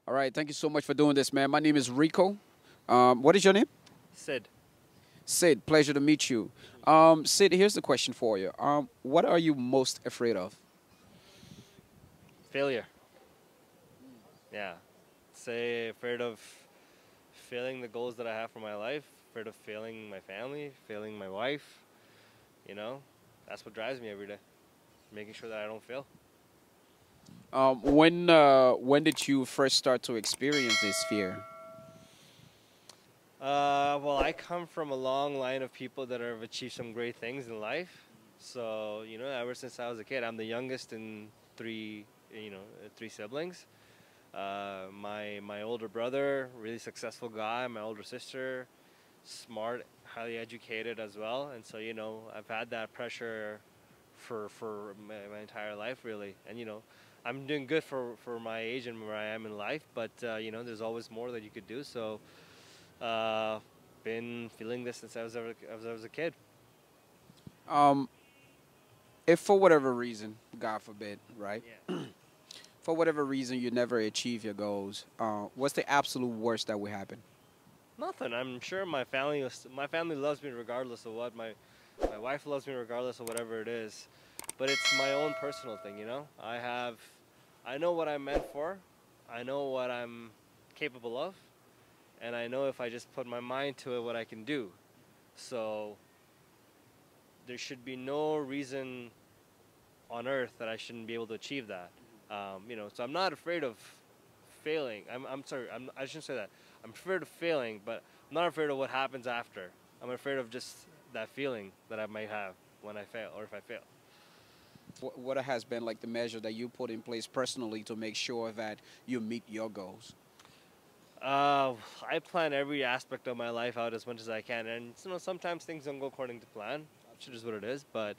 All right, thank you so much for doing this, man. My name is Rico. What is your name? Sid. Sid. Pleasure to meet you. Sid, here's the question for you. What are you most afraid of? Failure. Yeah. Say afraid of failing the goals that I have for my life, afraid of failing my family, failing my wife. You know, that's what drives me every day. Making sure that I don't fail. When did you first start to experience this fear? Well, I come from a long line of people that have achieved some great things in life. So, ever since I was a kid, I'm the youngest in three siblings. My older brother, really successful guy. My older sister, smart, highly educated as well. And so, I've had that pressure for my entire life, really. And, I'm doing good for my age and where I am in life, but, there's always more that you could do. So, uh, been feeling this since I was a kid. Um, if for whatever reason, God forbid, right? Yeah. For whatever reason you never achieve your goals, what's the absolute worst that would happen? Nothing. I'm sure my family loves me regardless of what. My wife loves me regardless of whatever it is. But it's my own personal thing. I know what I'm meant for. I know what I'm capable of, and I know if I just put my mind to it what I can do. So there should be no reason on earth that I shouldn't be able to achieve that. So I'm not afraid of failing. I'm sorry, I shouldn't say that. I'm afraid of failing, but I'm not afraid of what happens after. I'm afraid of just that feeling that I might have when I fail or if I fail. What has been like the measure that you put in place personally to make sure that you meet your goals? Uh, I plan every aspect of my life out as much as I can, and sometimes things don't go according to plan. Which is what it is. But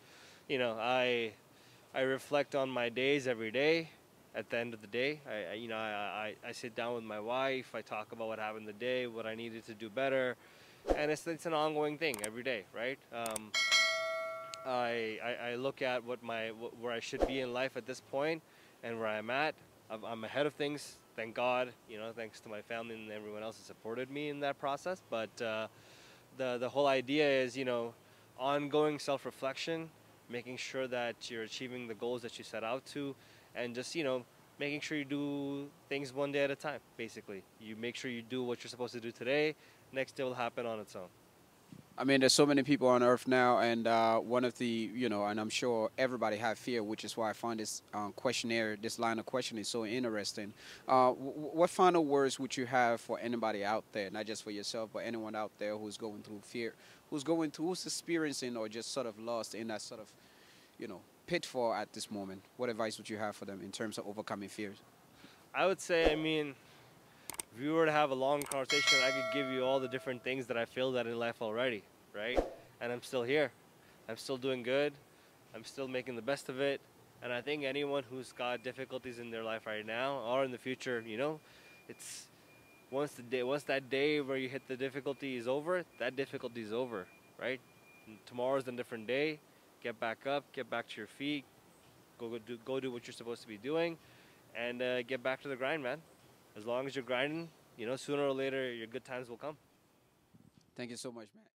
you know, I reflect on my days every day. At the end of the day, I sit down with my wife. I talk about what happened the day, what I needed to do better, and it's an ongoing thing every day, right? I look at where I should be in life at this point and where I'm at. I'm ahead of things, thank God. Thanks to my family and everyone else that supported me in that process. But the whole idea is ongoing self-reflection, making sure that you're achieving the goals that you set out to, and just making sure you do things one day at a time. Basically, you make sure you do what you're supposed to do today. Next day will happen on its own. I mean, there's so many people on Earth now, and one of the, and I'm sure everybody have fear, which is why I find this questionnaire, this line of questioning so interesting. What final words would you have for anybody out there, not just for yourself, but anyone out there who's going through fear, who's experiencing or just sort of lost in that sort of, pitfall at this moment? What advice would you have for them in terms of overcoming fears? I would say, if we were to have a long conversation, I could give you all the different things that I failed at in life already, right? And I'm still here. I'm still doing good. I'm still making the best of it. And I think anyone who's got difficulties in their life right now or in the future, it's once that day where you hit the difficulty is over, that difficulty is over, right? And tomorrow's a different day. Get back up, get back to your feet, go do what you're supposed to be doing, and get back to the grind, man. As long as you're grinding, sooner or later your good times will come. Thank you so much, man.